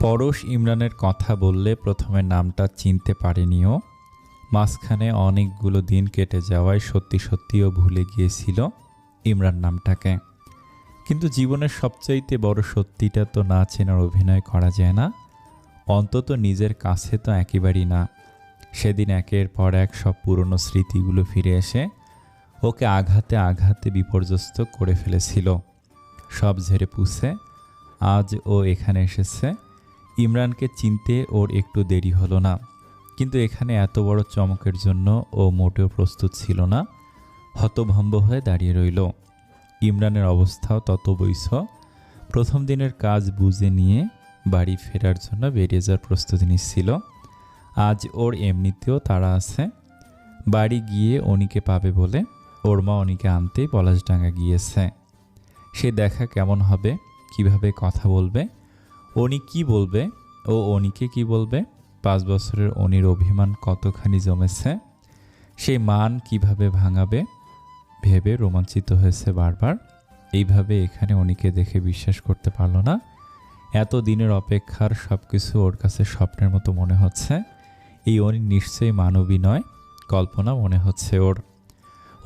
পরশ ইমরানের কথা বললে প্রথমে নামটা চিনতে পারেনি ও। মাঝখানে অনেকগুলো দিন কেটে যাওয়ায় সত্যি সত্যিও ভুলে গিয়েছিল ইমরান নামটাকে। কিন্তু জীবনের সবচাইতে বড় সত্যিটা তো না চেনার অভিনয় করা যায় না, অন্তত নিজের কাছে তো একেবারেই না। সেদিন একের পর এক সব পুরনো স্মৃতিগুলো ফিরে এসে ওকে আঘাতে আঘাতে বিপর্যস্ত করে ফেলেছিল। সব ঝেড়ে পুছে আজ ও এখানে এসেছে। ইমরানকে চিনতে ওর একটু দেরি হলো না, কিন্তু এখানে এত বড় চমকের জন্য ও মোটেও প্রস্তুত ছিল না। হতভম্ব হয়ে দাঁড়িয়ে রইল। ইমরানের অবস্থাও তত বৈছ। প্রথম দিনের কাজ বুঝে নিয়ে বাড়ি ফেরার জন্য বেরিয়ে যাওয়ার প্রস্তুতি নিচ্ছিল। আজ ওর এমনিতেও তাড়া আছে। বাড়ি গিয়ে অনিকে পাবে বলে ওর মা অনিকে আনতেই পলাশডাঙ্গা গিয়েছে। সে দেখা কেমন হবে, কিভাবে কথা বলবে, অনি কি বলবে, ও অনিকে কি বলবে, 5 বছরের অনির অভিমান কতখানি জমেছে, সেই মান কিভাবে ভাঙাবে ভেবে রোমাঞ্চিত হয়েছে বারবার। এইভাবে এখানে অনিকে দেখে বিশ্বাস করতে পারল না। এত দিনের অপেক্ষার সব কিছু ওর কাছে স্বপ্নের মতো মনে হচ্ছে। এই অনি নিশ্চয়ই মানবী নয়, কল্পনা মনে হচ্ছে ওর।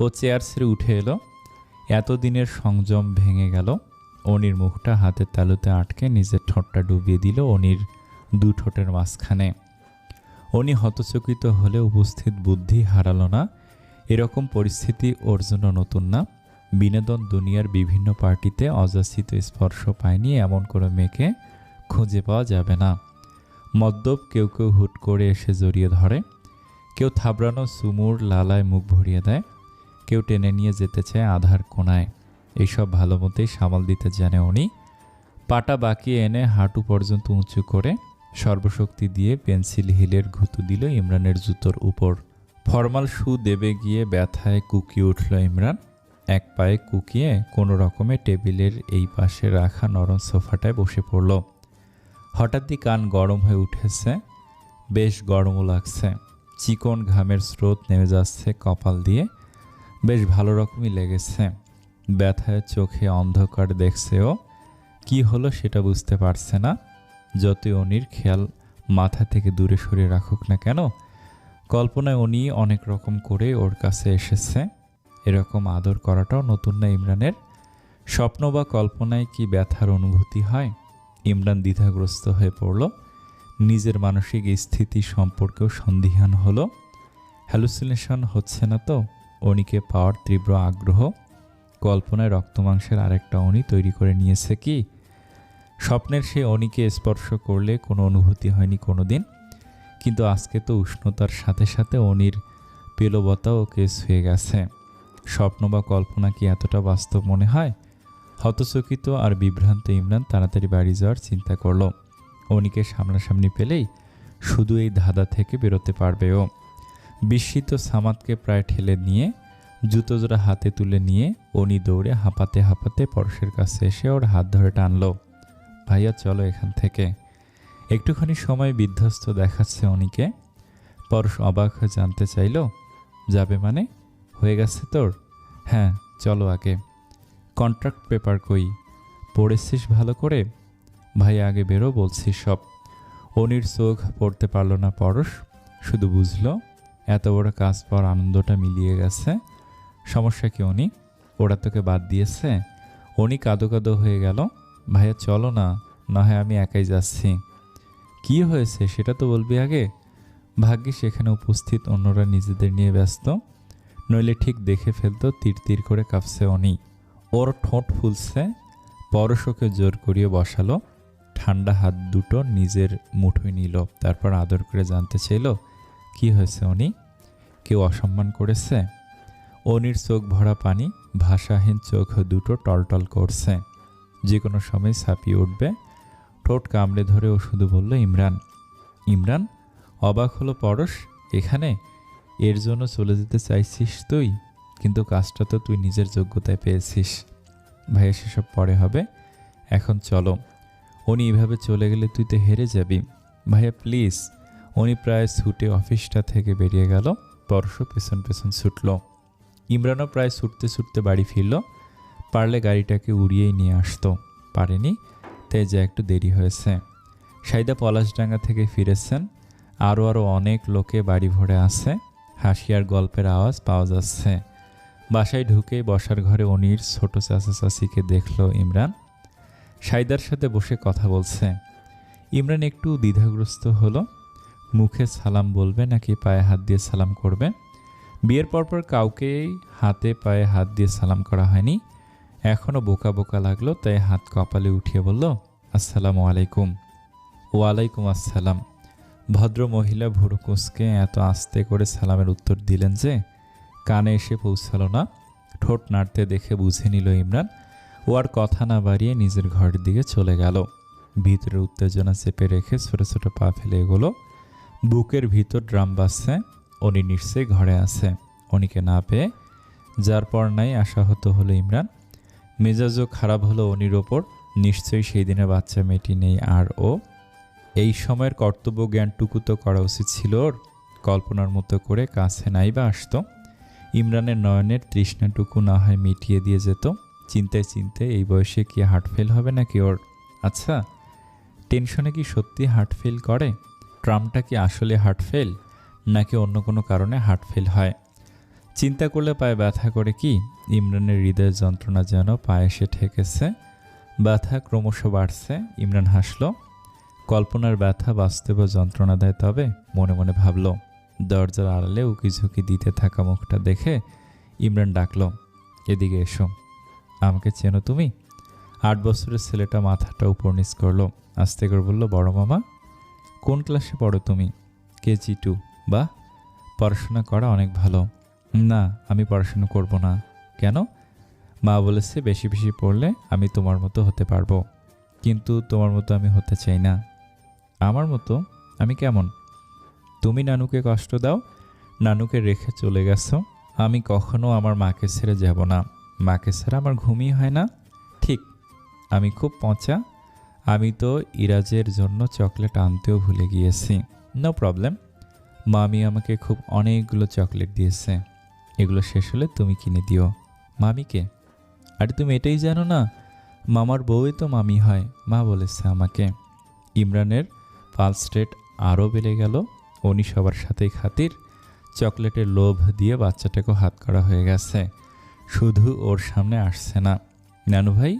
ও চেয়ার ছেড়ে উঠে এলো। এতদিনের সংযম ভেঙে গেল। অনির মুখটা হাতের তালুতে আটকে নিজের ঠোঁটটা ডুবিয়ে দিল অনির 2 ঠোঁটের মাঝখানে। অনি হতচকিত হলে উপস্থিত বুদ্ধি হারালো না। এরকম পরিস্থিতি ওর জন্য নতুন না। বিনোদন দুনিয়ার বিভিন্ন পার্টিতে অযাচিত স্পর্শ পায়নি এমন কোনো মেয়েকে খুঁজে পাওয়া যাবে না। মদ্যপ কেউ কেউ হুট করে এসে জড়িয়ে ধরে, কেউ থাবড়ানো চুমুর লালায় মুখ ভরিয়ে দেয়, কেউ টেনে নিয়ে যেতে চায় আধার কোণায়। এইসব ভালো মতেই সামাল দিতে জানে উনি। পাটা বাঁকিয়ে এনে হাঁটু পর্যন্ত উঁচু করে সর্বশক্তি দিয়ে পেন্সিল হিলের ঘুঁতু দিল ইমরানের জুতোর উপর। ফরমাল শু দেবে গিয়ে ব্যথায় কুকিয়ে উঠল ইমরান। এক পায়ে কুকিয়ে কোনো রকমে টেবিলের এই পাশে রাখা নরম সোফাটায় বসে পড়ল। হঠাৎই কান গরম হয়ে উঠেছে, বেশ গরমও লাগছে। চিকন ঘামের স্রোত নেমে যাচ্ছে কপাল দিয়ে, বেশ ভালো রকমই লেগেছে। ব্যথায় চোখে অন্ধকার দেখছেও, কি হলো সেটা বুঝতে পারছে না। যতই অনির খেয়াল মাথা থেকে দূরে সরিয়ে রাখুক না কেন, কল্পনায় উনি অনেক রকম করে ওর কাছে এসেছে। এরকম আদর করাটাও নতুন না ইমরানের। স্বপ্ন বা কল্পনায় কি ব্যথার অনুভূতি হয়? ইমরান দ্বিধাগ্রস্ত হয়ে পড়ল। নিজের মানসিক স্থিতি সম্পর্কেও সন্দিহান হলো। হ্যালুসিনেশন হচ্ছে না তো? অনিকে পাওয়ার তীব্র আগ্রহ কল্পনায় রক্তমাংসের আরেকটা অনি তৈরি করে নিয়েছে কি? স্বপ্নের সে অনিকে স্পর্শ করলে কোনো অনুভূতি হয়নি কোনো দিন, কিন্তু আজকে তো উষ্ণতার সাথে সাথে অনির পেলবতাও কেস হয়ে গেছে। স্বপ্ন বা কল্পনা কি এতটা বাস্তব মনে হয়? হতচকিত আর বিভ্রান্ত ইমরান তাড়াতাড়ি বাড়ি যাওয়ার চিন্তা করল। অনিকে সামনাসামনি পেলেই শুধু এই ধাঁধা থেকে বেরোতে পারবে ও। বিস্মিত সামাদকে প্রায় ঠেলে নিয়ে জুতো জোড়া হাতে তুলে নিয়ে অনি দৌড়ে হাঁপাতে হাঁপাতে পরশের কাছে এসে ওর হাত ধরে টানল। ভাইয়া চলো এখান থেকে। একটুখানি সময় বিধ্বস্ত দেখাচ্ছে অনিকে। পরশ অবাক হয়ে জানতে চাইল, যাবে মানে? হয়ে গেছে তোর? হ্যাঁ চলো আগে। কন্ট্রাক্ট পেপার কই? পড়েছিস ভালো করে? ভাই আগে বেরো বলছি সব। অনির চোখ পড়তে পারল না পরশ, শুধু বুঝলো এত বড় কাজ পাওয়ার আনন্দটা মিলিয়ে গেছে। সমস্যা কি অনি? ওরা তোকে বাদ দিয়েছে? অনি কাঁদো কাঁদো হয়ে গেল। ভাইয়া চলো না, না হয় আমি একাই যাচ্ছি। কি হয়েছে সেটা তো বলবি আগে। ভাগ্যিস সেখানে উপস্থিত অন্যরা নিজেদের নিয়ে ব্যস্ত, নইলে ঠিক দেখে ফেলতো তীর তীর করে কাঁপছে অনি। ওর ঠোঁট ফুলছে। পরশ ওকে জোর করিয়ে বসালো। ঠান্ডা হাত দুটো নিজের মুঠোয় নিল, তারপর আদর করে জানতে চাইল, কি হয়েছে অনি? কেউ অসম্মান করেছে? অনির চোখ ভরা পানি, ভাষাহীন চোখ দুটো টলটল করছে, যে কোনো সময় ছাপিয়ে উঠবে। ঠোঁট কামড়ে ধরে ও শুধু বলল, ইমরান। ইমরান? অবাক হলো পরশ। এখানে? এর জন্য চলে যেতে চাইছিস তুই? কিন্তু কাজটা তো তুই নিজের যোগ্যতায় পেয়েছিস। ভাইয়া সেসব পরে হবে, এখন চলো। উনি এভাবে চলে গেলে তুই তো হেরে যাবি। ভাইয়া প্লিজ। উনি প্রায় ছুটে অফিসটা থেকে বেরিয়ে গেল। পরশ পেছন পেছন ছুটল। ইমরানও প্রায় ছুটতে ছুটতে বাড়ি ফিরল। পারলে গাড়িটাকে উড়িয়েই নিয়ে আসতো, পারেনি, তাই যা একটু দেরি হয়েছে। সাইদা পলাশডাঙ্গা থেকে ফিরেছেন। আরও অনেক লোকে বাড়ি ভরে আছে। হাসি আর গল্পের আওয়াজ পাওয়া যাচ্ছে। বাসায় ঢুকেই বসার ঘরে অনির ছোট চাচা চাচিকে দেখল ইমরান। সাইদার সাথে বসে কথা বলছে। ইমরান একটু দ্বিধাগ্রস্ত হলো, মুখে সালাম বলবে নাকি পায়ে হাত দিয়ে সালাম করবে। বিয়ের পরপর কাউকেই হাতে পায়ে হাত দিয়ে সালাম করা হয়নি। এখনও বোকা বোকা লাগলো, তাই হাত কপালে উঠিয়ে বলল, আসসালামু আলাইকুম। ওয়ালাইকুম আসসালাম। ভদ্র মহিলা ভুরু কুঁচকে এত আস্তে করে সালামের উত্তর দিলেন যে কানে এসে পৌঁছালো না। ঠোঁট নাড়তে দেখে বুঝে নিল ইমরান। ও আর কথা না বাড়িয়ে নিজের ঘরের দিকে চলে গেল। ভিতরের উত্তেজনা চেপে রেখে ছোট ছোট পা ফেলে এগোলো। বুকের ভিতর ড্রাম বাজছে। অনি নিশ্চয়ই ঘরে আছে। অনিকে না পেয়ে যার পর নাই আশাহত হলো ইমরান। মেজাজও খারাপ হলো অনির ওপর। নিশ্চয়ই সেই দিনে বাচ্চা মেয়েটি নেই আর ও। এই সময়ের কর্তব্য জ্ঞানটুকু তো করা উচিত ছিল ওর। কল্পনার মতো করে কাছে নাই বা আসতো। ইমরানের নয়নের তৃষ্ণাটুকু না হয় মিটিয়ে দিয়ে যেত। চিন্তায় চিন্তায় এই বয়সে কি হার্ট ফেল হবে নাকি ওর? আচ্ছা, টেনশনে কি সত্যি হার্ট ফেল করে? ট্রামটা কি আসলে হার্ট ফেল নাকি অন্য কোনো কারণে হার্ট ফেল হয়? চিন্তা করলে পায়ে ব্যথা করে কি? ইমরানের হৃদয়ের যন্ত্রণা যেন পায়ে এসে ঠেকেছে। ব্যথা ক্রমশ বাড়ছে। ইমরান হাসল। কল্পনার ব্যথা বাস্তবে যন্ত্রণা দেয় তবে, মনে মনে ভাবল। দরজার আড়ালে উকিঝুঁকি দিতে থাকা মুখটা দেখে ইমরান ডাকল, এদিকে এসো। আমাকে চেনো তুমি? 8 বছরের ছেলেটা মাথাটা উপর নিচ করলো। আস্তে করে বলল, বড় মামা। কোন ক্লাসে পড়ো তুমি? কেজি 2। বাহ, পড়াশোনা করা অনেক ভালো। না, আমি পড়াশোনা করব না। কেন? মা বলেছে বেশি বেশি পড়লে আমি তোমার মতো হতে পারবো। কিন্তু তোমার মতো আমি হতে চাই না। আমার মতো? আমি কেমন? তুমি নানুকে কষ্ট দাও, নানুকে রেখে চলে গেছো। আমি কখনো আমার মাকে ছেড়ে যাব না। মাকে ছাড়া আমার ঘুমই হয় না। ঠিক, আমি খুব পচা। আমি তো ইরাজের জন্য চকলেট আনতেও ভুলে গিয়েছি। নো প্রবলেম, মামি আমাকে খুব অনেকগুলো চকলেট দিয়েছে। এগুলো শেষ হলে তুমি কিনে দিও। মামিকে? আরে তুমি এটাই জানো না, মামার বউই তো মামি হয়, মা বলেছে আমাকে। ইমরানের পালস রেট আরও বেড়ে গেল। উনি সবার সাথেই খাতির। চকলেটের লোভ দিয়ে বাচ্চাটাকেও হাত করা হয়ে গেছে। শুধু ওর সামনে আসছে না। নানু ভাই,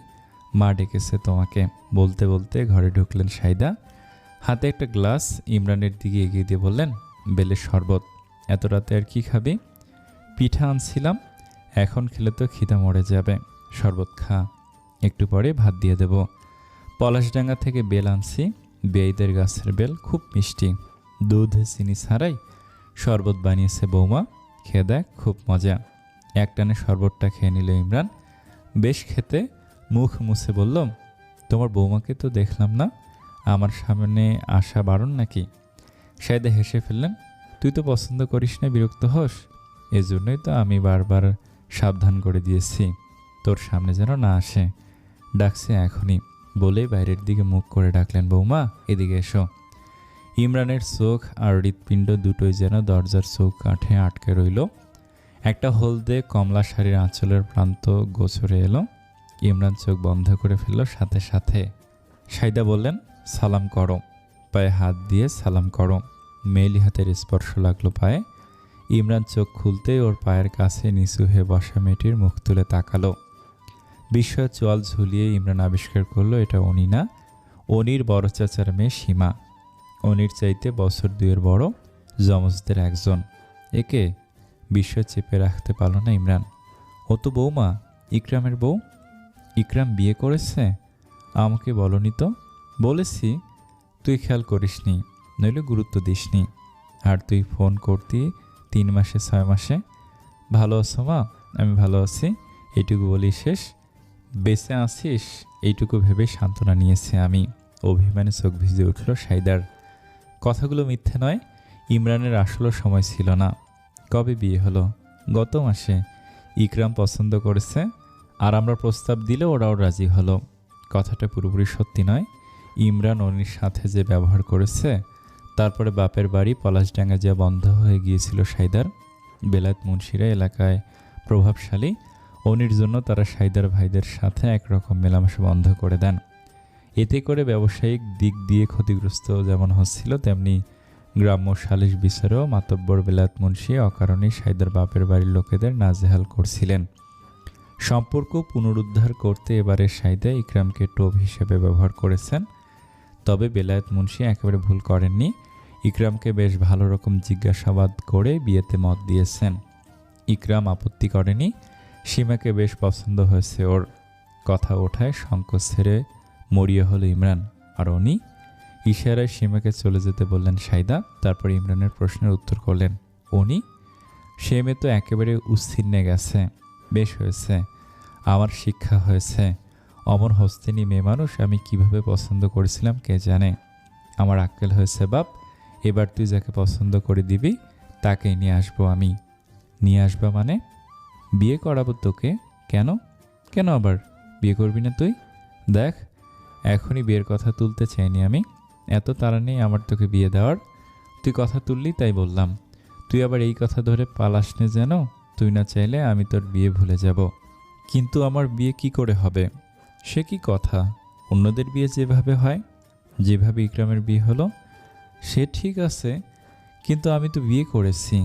মা ডেকেছে তোমাকে। বলতে বলতে ঘরে ঢুকলেন সাইদা। হাতে একটা গ্লাস ইমরানের দিকে এগিয়ে দিয়ে বললেন, বেলের শরবত। এত রাতে আর কি খাবি? পিঠা আনছিলাম, এখন খেলে তো খিদা মরে যাবে। শরবত খা, একটু পরে ভাত দিয়ে দেব। পলাশডাঙ্গা থেকে বেল আনছি, বেইদের গাছের বেল, খুব মিষ্টি। দুধ চিনি ছাড়াই শরবত বানিয়েছে বৌমা। খেয়ে দেখ, খুব মজা। একটানে শরবতটা খেয়ে নিল ইমরান। বেশ খেতে মুখ মুছে বলল, তোমার বৌমাকে তো দেখলাম না, আমার সামনে আসা বারণ নাকি? সাইদা হেসে ফেললেন, তুই তো পছন্দ করিস না, বিরক্ত হোস, এজন্যই তো আমি বারবার সাবধান করে দিয়েছি তোর সামনে যেন না আসে। ডাকছে এখনই, বলেই বাইরের দিকে মুখ করে ডাকলেন, বৌমা এদিকে এসো। ইমরানের চোখ আর হৃৎপিণ্ড দুটোই যেন দরজার চৌক কাঠে আটকে রইল। একটা হলদে কমলা শাড়ির আঁচলের প্রান্ত গোছরে এলো। ইমরান চোখ বন্ধ করে ফেলল সাথে সাথে। সাইদা বললেন, সালাম করো। পায়ে হাত দিয়ে সালাম করো। মেয়েলি হাতের স্পর্শ লাগলো পায়ে। ইমরান চোখ খুলতেই ওর পায়ের কাছে নিচু হয়ে বসা মেয়েটির মুখ তুলে তাকালো। বিস্ময় চোয়াল ঝুলিয়ে ইমরান আবিষ্কার করলো এটা অনি না, অনির বড় চাচার মেয়ে সীমা। অনির চাইতে বছর 2 বড়, যমজদের একজন। একে বিস্ময় চেপে রাখতে পারল না ইমরান। ও তো বৌমা, ইকরামের বউ। ইকরাম বিয়ে করেছে? আমাকে বলনি তো। বলেছি, তুই খেয়াল করিসনি, নইলে গুরুত্ব দিসনি। আর তুই ফোন করতি 3 মাসে 6 মাসে। ভালো আছো মা? আমি ভালো আছি, এইটুকু বলি শেষ। বেঁচে আছিস এইটুকু ভেবে সান্ত্বনা নিয়েছে আমি। অভিমানে চোখ ভিজে উঠল সাইদার। কথাগুলো মিথ্যে নয়, ইমরানের আসলে সময় ছিল না। কবে বিয়ে হলো? গত মাসে। ইকরাম পছন্দ করেছে, আর আমরা প্রস্তাব দিলে ওরাও রাজি হলো। কথাটা পুরোপুরি সত্যি নয়। ইমরান অনির সাথে যে ব্যবহার করেছে, তারপরে বাপের বাড়ি পলাশডাঙ্গা যা বন্ধ হয়ে গিয়েছিল সাইদার। বেলায়েত মুন্সিরা এলাকায় প্রভাবশালী। অনির জন্য তারা সাইদার ভাইদের সাথে একরকম মেলামেশা বন্ধ করে দেন। এতে করে ব্যবসায়িক দিক দিয়ে ক্ষতিগ্রস্ত যেমন হচ্ছিল, তেমনি গ্রাম্য সালিশ বিচারেও মাতব্বর বেলায়েত মুন্সি অকারণেই সাইদার বাপের বাড়ির লোকেদের নাজেহাল করছিলেন। সম্পর্ক পুনরুদ্ধার করতে এবারে সাইদা ইকরামকে টোপ হিসেবে ব্যবহার করেছেন। তবে বেলায়েত মুন্সি একেবারে ভুল করেননি। ইকরামকে বেশ ভালো রকম জিজ্ঞাসাবাদ করে বিয়েতে মত দিয়েছেন। ইকরাম আপত্তি করেনি। সীমাকে বেশ পছন্দ হয়েছে ওর। কথা ওঠায় সংকোচ ছেড়ে মরিয়া হলো ইমরান, আর উনি ইশারায় সীমাকে চলে যেতে বললেন সাইদা। তারপর ইমরানের প্রশ্নের উত্তর করলেন উনি। সে মেয়ে তো একেবারে উচ্ছিন্নে গেছে। বেশ হয়েছে, আমার শিক্ষা হয়েছে। অমর হস্তিনী মেয়ে মানুষ আমি কিভাবে পছন্দ করেছিলাম কে জানে। আমার আক্কেল হয়েছে বাপ। এবার তুই যাকে পছন্দ করে দিবি তাকেই নিয়ে আসবো আমি। নিয়ে আসবা মানে? বিয়ে করাবো তোকে। কেন? কেন আবার বিয়ে করবি না তুই? দেখ, এখনই বিয়ের কথা তুলতে চাইনি আমি। এত তাড়া নেই আমার তোকে বিয়ে দেওয়ার। তুই কথা তুললি তাই বললাম। তুই আবার এই কথা ধরে পালাস নে যেন। তুই না চাইলে আমি তোর বিয়ে ভুলে যাব। কিন্তু আমার বিয়ে কি করে হবে? সে কি কথা? অন্যদের বিয়ে যেভাবে হয়, যেভাবে ইকরামের বিয়ে হলো সে ঠিক আছে, কিন্তু আমি তো বিয়ে করেছি।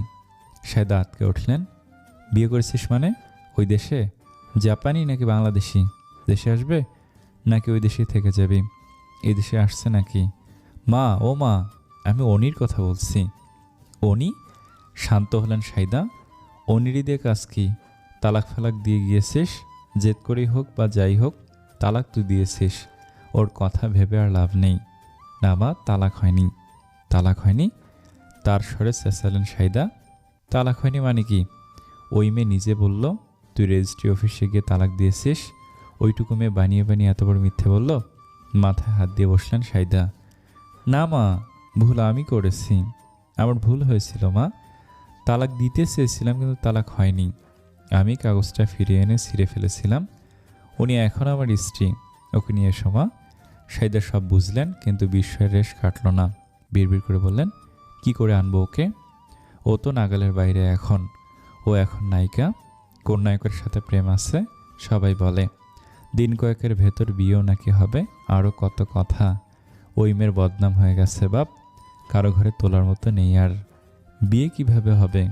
সায়দা আটকে উঠলেন। বিয়ে করেছিস মানে? ওই দেশে? জাপানি নাকি বাংলাদেশি? দেশে আসবে নাকি ওই দেশেই থেকে যাবি? এই দেশে আসছে নাকি? মা, ও মা, আমি অনির কথা বলছি। অনি? শান্ত হলেন সাইদা। অনিরই দিয়ে কাজ কি? তালাক ফালাক দিয়ে গিয়েছিস? জেদ করেই হোক বা যাই হোক, তালাক তুই দিয়েছিস। ওর কথা ভেবে আর লাভ নেই। না মা, তালাক হয়নি। তালাক হয়নি? তার স্বরে চেঁচালেন সাইদা। তালাক হয়নি মানে কি? ওই মেয়ে নিজে বলল তুই রেজিস্ট্রি অফিসে গিয়ে তালাক দিয়েছিস। ওইটুকু মেয়ে বানিয়ে বানিয়ে এত বড় মিথ্যে বলল? মাথায় হাত দিয়ে বসলেন সাইদা। না মা, ভুল আমি করেছি। আমার ভুল হয়েছিল মা। তালাক দিতে চেয়েছিলাম কিন্তু তালাক হয়নি। আমি কাগজটা ফিরিয়ে এনে ছিঁড়ে ফেলেছিলাম। উনি এখন আমার স্ত্রী। ওকে নিয়ে এসো মা। সাইদা সব বুঝলেন, কিন্তু বিস্ময়ের রেশ কাটল না। বিড়বিড় করে বললেন, কি করে আনবো ওকে? ও তো নাগালের বাইরে এখন। ও এখন নায়িকা। কোন নায়কের সাথে প্রেম আছে সবাই বলে। দিন কয়েকের ভেতর বিয়েও নাকি হবে। আরও কত কথা। ওই মেয়ের বদনাম হয়ে গেছে বাপ। কারো ঘরে তোলার মতো নেই আর। বিয়ে কিভাবে হবে?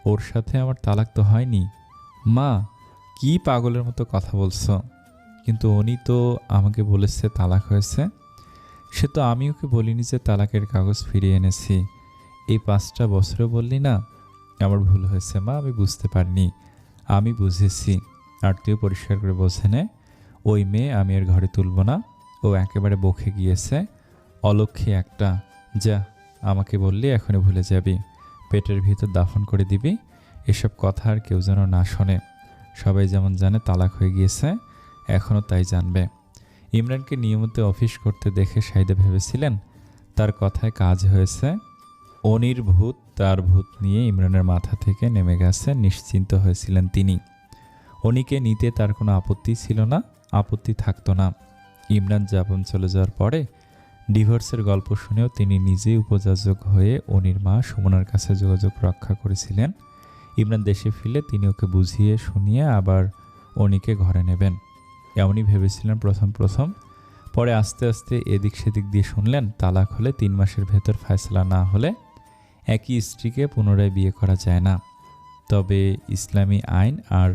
ওর সাথে আমার তালাক তো হয়নি। মা, কি পাগলের মতো কথা বলছো? কিন্তু উনি তো আমাকে বলেছে তালাক হয়েছে। সে তো আমি ওকে বলিনি যে তালাকের কাগজ ফিরিয়ে এনেছি। এই 5টা বছরে বললি না? আমার ভুল হয়েছে মা, আমি বুঝতে পারিনি। আমি বুঝেছি। আর তুই পরিষ্কার করে বোঝে নে, ওই মেয়ে আমি এর ঘরে তুলব না। ও একেবারে বকে গিয়েছে। অলক্ষী একটা। যা, আমাকে বললি এখনই ভুলে যাবি। পেটের ভিতর দাফন করে দিবি। এসব কথা আর কেউ যেন না শোনে। সবাই যেমন জানে তালাক হয়ে গিয়েছে, এখনও তাই জানবে। ইমরানকে নিয়মিত অফিস করতে দেখে সাইদা ভেবেছিলেন তার কথায় কাজ হয়েছে। অনির ভূত, তার ভূত নিয়ে ইমরানের মাথা থেকে নেমে গেছে, নিশ্চিন্ত হয়েছিলেন তিনি। অনিকে নিতে তার কোনো আপত্তি ছিল না, আপত্তি থাকতো না। ইমরান জাপান চলে যাওয়ার পরে ডিভোর্সের গল্প শুনেও তিনি নিজেই উপযাচক হয়ে অনির মা সুমনার কাছে যোগাযোগ রক্ষা করেছিলেন। ইমরান দেশে ফিরলে তিনি ওকে বুঝিয়ে শুনিয়ে আবার অনিকে ঘরে নেবেন, এমনই ভেবেছিলেন প্রথম প্রথম। পরে আস্তে আস্তে এদিক সেদিক দিয়ে শুনলেন তালাক হলে 3 মাসের ভেতর ফয়সালা না হলে একই স্ত্রীকে পুনরায় বিয়ে করা যায় না। তবে ইসলামী আইন আর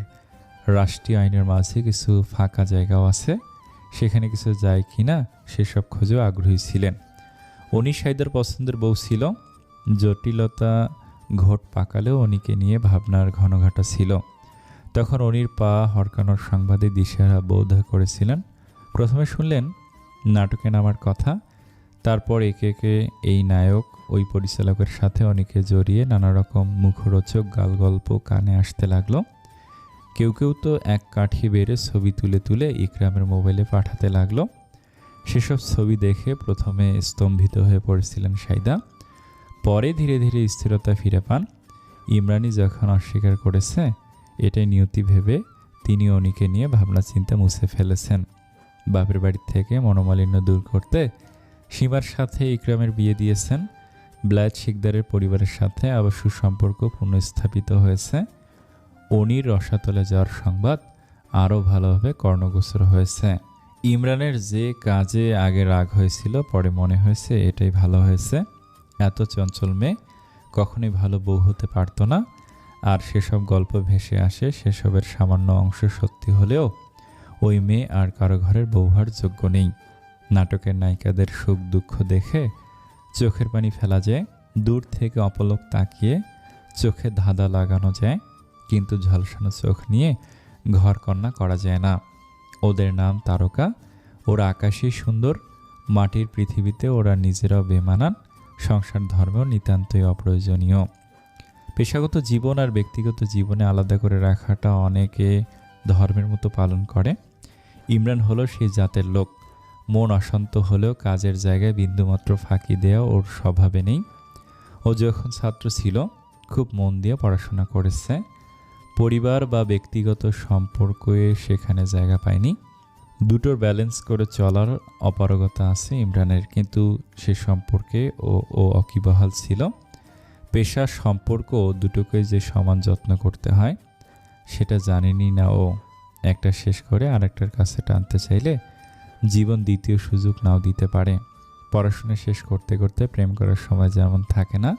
রাষ্ট্রীয় আইনের মাঝে কিছু ফাঁকা জায়গাও আছে, সেখানে কিছু যায় কি না সেসব খোঁজেও আগ্রহী ছিলেন। অনি সাইদার পছন্দের বউ ছিল। জটিলতা ঘোট পাকালেও অনিকে নিয়ে ভাবনার ঘনঘাটা ছিল। তখন অনির পা হরকানোর সংবাদে দিশেহারা বোধ করেছিলেন। প্রথমে শুনলেন নাটকে নামার কথা, তারপর একে একে এই নায়ক ওই পরিচালকের সাথে অনিকে জড়িয়ে নানা রকম মুখরোচক গালগল্প কানে আসতে লাগলো। কেউ কেউ তো এক কাঠি বেড়ে ছবি তুলে তুলে ইকরামের মোবাইলে পাঠাতে লাগলো। সেসব ছবি দেখে প্রথমে স্তম্ভিত হয়ে পড়েছিলেন সাইদা। পরে ধীরে ধীরে স্থিরতা ফিরে পান। ইমরানি যখন অস্বীকার করেছে এটাই নিয়তি ভেবে তিনি অনিকে নিয়ে ভাবনা চিন্তা মুছে ফেলেছেন। বাপের বাড়ি থেকে মনোমালিন্য দূর করতে সীমার সাথে ইকরামের বিয়ে দিয়েছেন। ব্লায়েত শিকদারের পরিবারের সাথে আবার সুসম্পর্ক পুনঃস্থাপিত হয়েছে। অনির রসাতলে যাওয়ার সংবাদ আরও ভালোভাবে কর্ণগোচর হয়েছে। ইমরানের যে কাজে আগে রাগ হয়েছিল পরে মনে হয়েছে এটাই ভালো হয়েছে। এত চঞ্চল মেয়ে কখনোই ভালো বউ হতে পারত না। আর সেসব গল্প ভেসে আসে, সেসবের সামান্য অংশ সত্যি হলেও ওই মেয়ে আর কারো ঘরের বউ হওয়ার যোগ্য নেই। নাটকের নায়িকাদের সুখ দুঃখ দেখে চোখের পানি ফেলা যায়, দূর থেকে অপলক তাকিয়ে চোখে ধাঁধা লাগানো যায়, কিন্তু ঝলসানো চোখ নিয়ে ঘরকন্না করা যায় না। ওদের নাম তারকা, ওরা আকাশেই সুন্দর, মাটির পৃথিবীতে ওরা নিজেরাও বেমানান, সংসার ধর্মেও নিতান্তই অপ্রয়োজনীয়। পেশাগত জীবন আর ব্যক্তিগত জীবনে আলাদা করে রাখাটা অনেকে ধর্মের মতো পালন করে। ইমরান হলো সেই জাতের লোক। মন অশান্ত হলেও কাজের জায়গায় বিন্দুমাত্র ফাঁকি দেওয়া ওর স্বভাবে নেই। ও যখন ছাত্র ছিল খুব মন দিয়ে পড়াশোনা করেছে। পরিবার বা ব্যক্তিগত সম্পর্কে সেখানে জায়গা পায়নি। দুটোর ব্যালেন্স করে চলার অপারগতা আছে ইমরানের, কিন্তু সে সম্পর্কে ও অকিবহাল ছিল। পেশা, সম্পর্ক দুটোকে যে সমান যত্ন করতে হয় সেটা জানেনি না ও। একটা শেষ করে আরেকটার কাছে টানতে চাইলে জীবন দ্বিতীয় সুযোগ নাও দিতে পারে। পড়াশোনা শেষ করতে করতে প্রেম করার সময় যেমন থাকে না,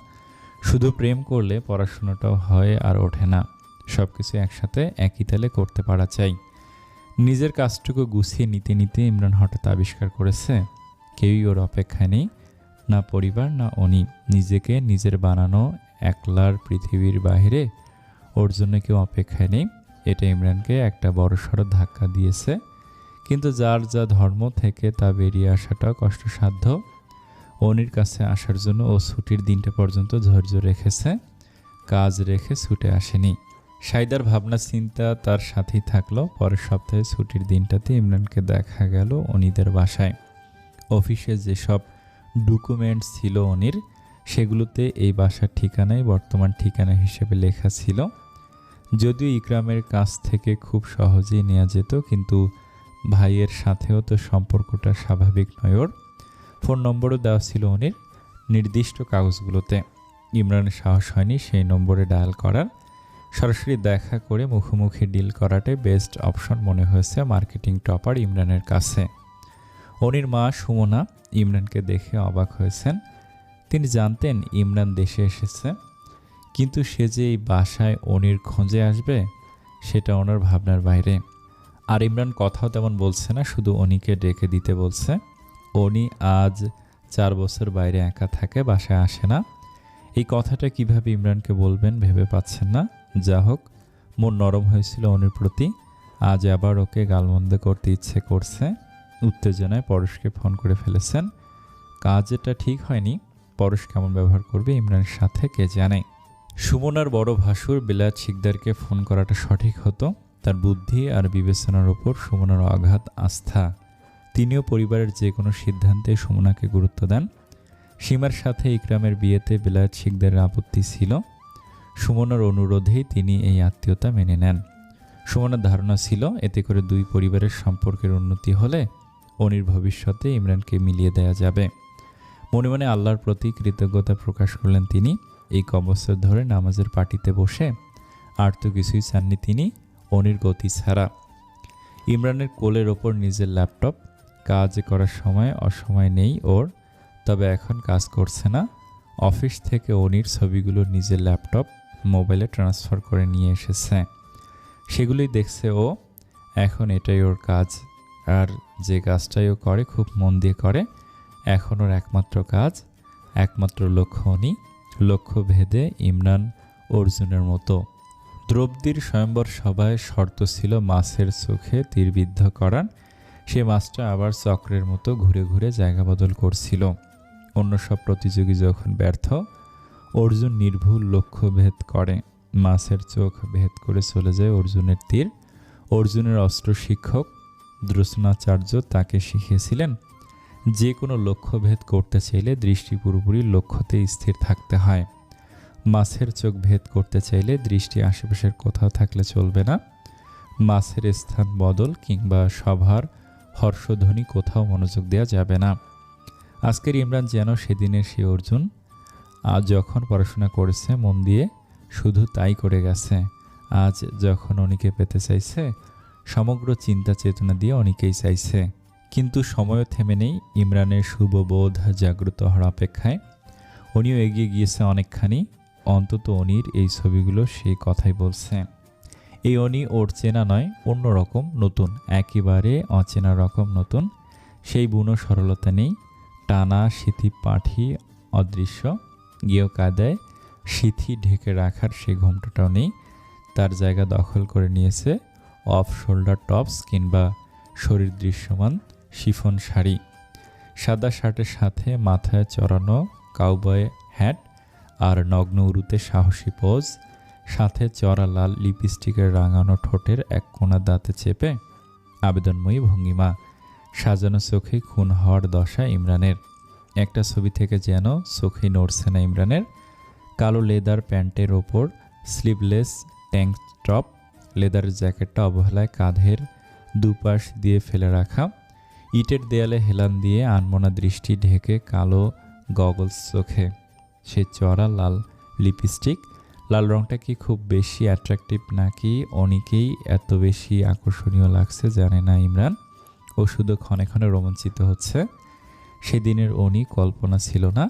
শুধু প্রেম করলে পড়াশোনাটাও হয় আর ওঠে না। সব কিছু একসাথে একই তালে করতে পারা চাই। নিজের কাজটুকু গুছিয়ে নিতে নিতে ইমরান হঠাৎ আবিষ্কার করেছে কেউই ওর অপেক্ষায় নেই, না পরিবার না উনি। নিজেকে নিজের বানানো একলার পৃথিবীর বাইরে ওর জন্য কেউ অপেক্ষায় নেই। এটা ইমরানকে একটা বড়সড় ধাক্কা দিয়েছে। কিন্তু যার যা ধর্ম থেকে তা বেরিয়ে আসাটাও কষ্টসাধ্য। অনির কাছে আসার জন্য ও ছুটির দিনটা পর্যন্ত ধৈর্য রেখেছে, কাজ রেখে ছুটে আসেনি। সাইদার ভাবনা চিন্তা তার সাথেই থাকলো। পরের সপ্তাহে ছুটির দিনটাতে ইমরানকে দেখা গেল অনিদের বাসায়। অফিসে যেসব ডকুমেন্টস ছিল অনির, সেগুলোতে এই বাসার ঠিকানাই বর্তমান ঠিকানা হিসেবে লেখা ছিল। যদিও ইকরামের কাছ থেকে খুব সহজেই নেওয়া যেত, কিন্তু ভাইয়ের সাথেও তো সম্পর্কটা স্বাভাবিক নয় ওর। ফোন নম্বরও দেওয়া ছিল অনির নির্দিষ্ট কাগজগুলোতে। ইমরানের সাহস হয়নি সেই নম্বরে ডায়াল করার। সরাসরি দেখা করে মুখোমুখি ডিল করাটাই বেস্ট অপশন মনে হয়েছে মার্কেটিং টপার ইমরানের কাছে। অনির মা সুমনা ইমরানকে দেখে অবাক হয়েছেন। তিনি জানতেন ইমরান দেশে এসেছে, কিন্তু সে যে এই বাসায় অনির খোঁজে আসবে সেটা ওনার ভাবনার বাইরে। আর ইমরান কথাও তেমন বলছে না, শুধু অনিকে ডেকে দিতে বলছে। অনি আজ 4 বছর বাইরে একা থাকে, বাসায় আসে না। এই কথাটা কিভাবে ইমরানকে বলবেন ভেবে পাচ্ছেন না। যা হোক, মন নরম হয়েছিল অনির প্রতি। আজ আবার ওকে গালমন্দ করতে ইচ্ছে করছে। উত্তেজনায় পরশকে ফোন করে ফেলেছেন। কাজটা ঠিক হয়নি, পরশ কেমন ব্যবহার করবে ইমরানের সাথে কে জানে। সুমনার বড় ভাসুর বিলাত শিকদারকে ফোন করাটা সঠিক হতো। তার বুদ্ধি আর বিবেচনার ওপর সুমনার অগাধ আস্থা। তিনিও পরিবারের যে কোনো সিদ্ধান্তে সুমনাকে গুরুত্ব দেন। সীমার সাথে ইকরামের বিয়েতে বিলাত শিকদারের আপত্তি ছিল। সুমনার অনুরোধেই তিনি এই আত্মীয়তা মেনে নেন। সুমনার ধারণা ছিল এতে করে দুই পরিবারের সম্পর্কের উন্নতি হলে অনির ভবিষ্যতে ইমরানকে মিলিয়ে দেয়া যাবে। মনে মনে আল্লাহর প্রতি কৃতজ্ঞতা প্রকাশ করলেন তিনি। এই কবছর ধরে নামাজের পাটিতে বসে আর তো কিছুই চাননি তিনি অনির গতি ছাড়া। ইমরানের কোলের ওপর নিজের ল্যাপটপ, কাজ করার সময় অসময় নেই ওর। তবে এখন কাজ করছে না। অফিস থেকে অনির ছবিগুলো নিজের ল্যাপটপ মোবাইলে ট্রান্সফার করে নিয়ে এসেছে। সেগুলোই দেখছে ও। এখন এটাই ওর কাজ। আর যে কাজটাই ও করে খুব মন দিয়ে করে। এখন ওর একমাত্র কাজ, একমাত্র লক্ষ্য অনি। লক্ষ্য ভেদে ইমরান অর্জুনের মতো। দ্রৌপদীর স্বয়ম্বর সভায় শর্ত ছিল মাছের চোখে তীরবিদ্ধ করার। সে মাছটা আবার চক্রের মতো ঘুরে ঘুরে জায়গা বদল করছিল। অন্য সব প্রতিযোগী যখন ব্যর্থ, অর্জুন নির্ভুল লক্ষ্য ভেদ করে। মাছের চোখ ভেদ করে চলে যায় অর্জুনের তীর। অর্জুনের অস্ত্র শিক্ষক দ্রোণাচার্য তাকে শিখিয়েছিলেন যে কোনো লক্ষ্য ভেদ করতে চাইলে দৃষ্টি পুরোপুরি লক্ষ্যতে স্থির থাকতে হয়। মাছের চোখ ভেদ করতে চাইলে দৃষ্টি আশেপাশের কোথাও থাকলে চলবে না। মাছের স্থান বদল কিংবা সভার হর্ষধ্বনি কোথাও মনোযোগ দেওয়া যাবে না। আজকের ইমরান যেন সেদিনের সে অর্জুন। আজ যখন পড়াশোনা করেছে মন দিয়ে, শুধু তাই করে গেছে। আজ যখন অনিকে পেতে চাইছে, সমগ্র চিন্তা চেতনা দিয়ে অনিকেই চাইছে। কিন্তু সময়ও থেমে নেই ইমরানের শুভবোধ জাগ্রত হওয়ার অপেক্ষায়। উনিও এগিয়ে গিয়েছে অনেকখানি। অন্তত অনির এই ছবিগুলো সেই কথাই বলছে। এই অনি ওর চেনা নয়, অন্যরকম, নতুন, একেবারে অচেনা রকম নতুন। সেই বুনো সরলতা নেই, টানা সিথি পাঠি অদৃশ্য গেয় কায়দায় সিথি ঢেকে রাখার সেই ঘোমটাটাও নেই। তার জায়গা দখল করে নিয়েছে অফ শোল্ডার টপস কিংবা শরীর দৃশ্যমান শিফন শাড়ি, সাদা শার্টের সাথে মাথায় চড়ানো কাউবয় হ্যাট আর নগ্ন উরুতে সাহসী পোজ, সাথে চড়া লাল লিপস্টিকের রাঙানো ঠোঁটের এক কোণা দাঁতে চেপে আবেদনময়ী ভঙ্গিমা, সাজানো চোখে খুন হওয়ার দশা ইমরানের। একটা ছবি থেকে যেন চোখেই নড়ছে না ইমরানের। কালো লেদার প্যান্টের ওপর স্লিভলেস ট্যাঙ্ক টপ, লেদার জ্যাকেটটা অবহেলায় কাঁধের দুপাশ দিয়ে ফেলে রাখা, ইটের দেয়ালে হেলান দিয়ে আনমনা দৃষ্টি ঢেকে কালো গগলস চোখে, সে চড়া লাল লিপস্টিক। লাল রংটা কি খুব বেশি অ্যাট্রাকটিভ নাকি অনেকেই এত বেশি আকর্ষণীয় লাগছে জানে না ইমরান। ও শুধু ক্ষণে ক্ষণে রোমাঞ্চিত হচ্ছে। সেদিনের অনি কল্পনা ছিল না,